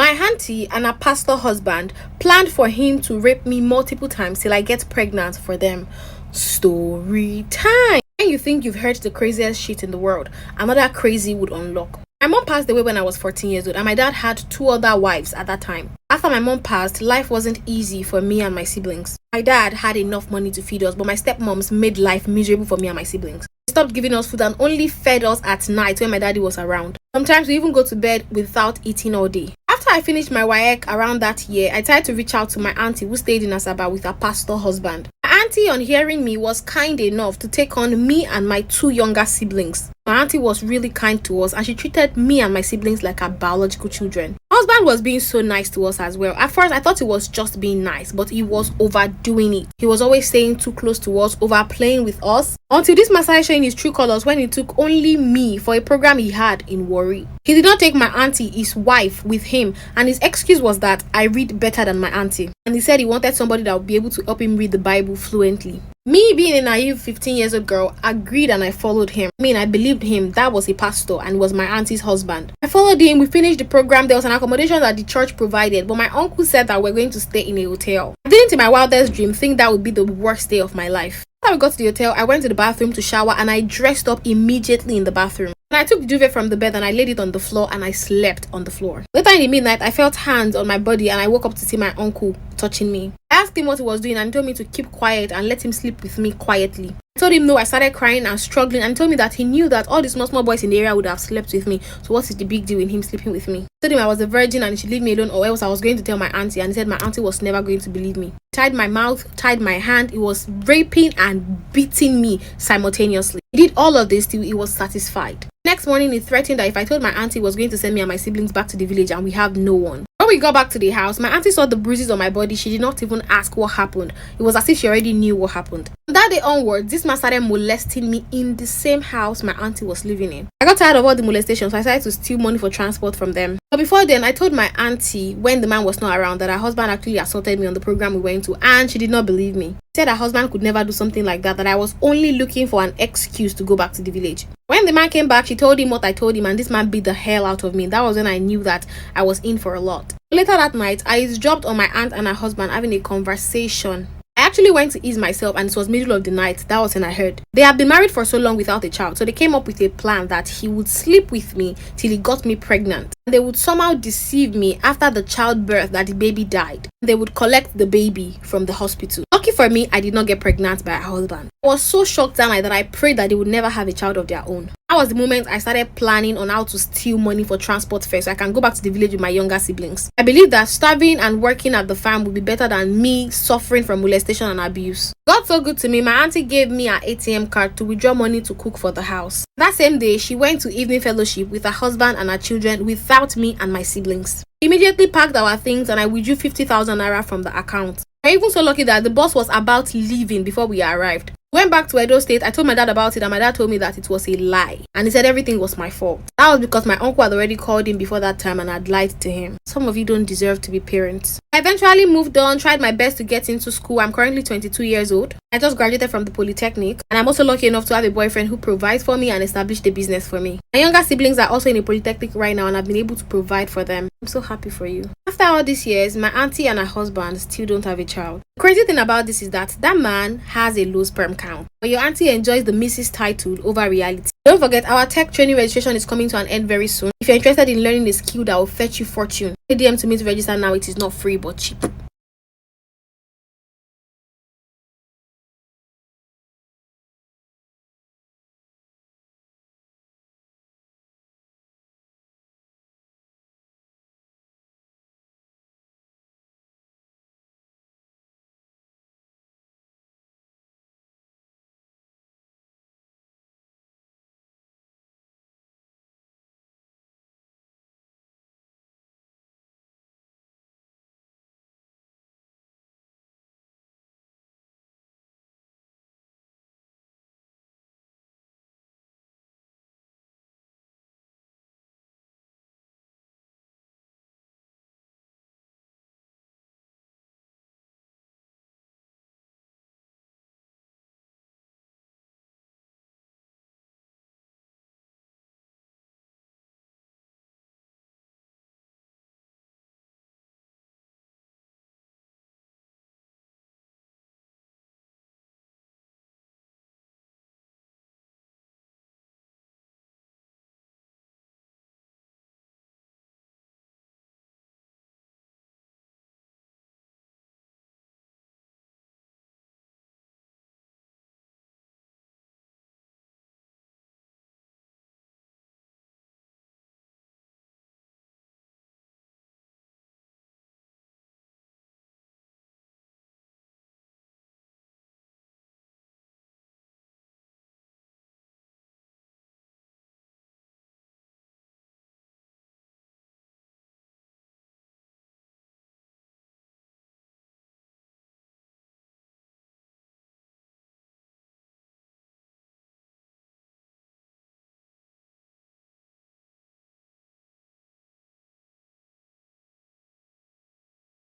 My auntie and her pastor husband planned for him to rape me multiple times till I get pregnant for them. Story time. When you think you've heard the craziest shit in the world, another crazy would unlock. My mom passed away when I was 14 years old, and my dad had 2 other wives at that time. After my mom passed, life wasn't easy for me and my siblings. My dad had enough money to feed us, but my stepmoms made life miserable for me and my siblings. They stopped giving us food and only fed us at night when my daddy was around. Sometimes we even go to bed without eating all day. After I finished my WAEC around that year, I tried to reach out to my auntie who stayed in Asaba with her pastor husband. My auntie, on hearing me, was kind enough to take on me and my 2 younger siblings. My auntie was really kind to us and she treated me and my siblings like her biological children. My husband was being so nice to us as well. At first, I thought he was just being nice, but he was overdoing it. He was always staying too close to us, overplaying with us, until this man started showing his true colors when he took only me for a program he had in Warri. He did not take my auntie, his wife, with him, and his excuse was that I read better than my auntie. And he said he wanted somebody that would be able to help him read the Bible fluently. Me, being a naive 15 years old girl, agreed and I followed him. I believed him. That was a pastor and was my auntie's husband. I followed him. We finished the program. There was an accommodation that the church provided, but my uncle said that we're going to stay in a hotel. I didn't in my wildest dream think that would be the worst day of my life. After we got to the hotel, I went to the bathroom to shower and I dressed up immediately in the bathroom. And I took the duvet from the bed and I laid it on the floor and I slept on the floor. Later in the midnight, I felt hands on my body and I woke up to see my uncle touching me. I asked him what he was doing and he told me to keep quiet and let him sleep with me quietly. I told him no. I started crying and struggling, and he told me that he knew that all the small boys in the area would have slept with me. So what is the big deal in him sleeping with me? I told him I was a virgin and he should leave me alone or else I was going to tell my auntie, and he said my auntie was never going to believe me. He tied my mouth, tied my hand. He was raping and beating me simultaneously. He did all of this till he was satisfied. Next morning, he threatened that if I told my auntie, he was going to send me and my siblings back to the village and we have no one. When we got back to the house, my auntie saw the bruises on my body. She did not even ask what happened. It was as if she already knew what happened. From that day onwards, this man started molesting me in the same house my auntie was living in. I got tired of all the molestations, so I started to steal money for transport from them. But before then, I told my auntie when the man was not around that her husband actually assaulted me on the program we went to, and she did not believe me. She said her husband could never do something like that I was only looking for an excuse to go back to the village. When the man came back, she told him what I told him, and this man beat the hell out of me. That was when I knew that I was in for a lot. Later that night, I dropped on my aunt and her husband having a conversation. I actually went to ease myself and it was middle of the night. That was when I heard. They had been married for so long without a child, so they came up with a plan that he would sleep with me till he got me pregnant. And they would somehow deceive me after the childbirth that the baby died. They would collect the baby from the hospital. Lucky for me, I did not get pregnant by her husband. I was so shocked that night that I prayed that they would never have a child of their own. That was the moment I started planning on how to steal money for transport fare so I can go back to the village with my younger siblings. I believe that starving and working at the farm would be better than me suffering from molestation and abuse. God so good to me, my auntie gave me her ATM card to withdraw money to cook for the house. That same day, she went to evening fellowship with her husband and her children without me and my siblings. We immediately packed our things and I withdrew 50,000 naira from the account. I'm even so lucky that the boss was about leaving before we arrived. Went back to Edo State. I told my dad about it and my dad told me that it was a lie. And he said everything was my fault. That was because my uncle had already called him before that time and had lied to him. Some of you don't deserve to be parents. I eventually moved on, tried my best to get into school. I'm currently 22 years old. I just graduated from the Polytechnic. And I'm also lucky enough to have a boyfriend who provides for me and established a business for me. My younger siblings are also in a Polytechnic right now and I've been able to provide for them. I'm so happy for you. After all these years, my auntie and her husband still don't have a child. The crazy thing about this is that man has a low sperm count. But your auntie enjoys the Mrs. title over reality. Don't forget, our tech training registration is coming to an end very soon. If you're interested in learning a skill that will fetch you fortune, DM to me to register now. It is not free but cheap.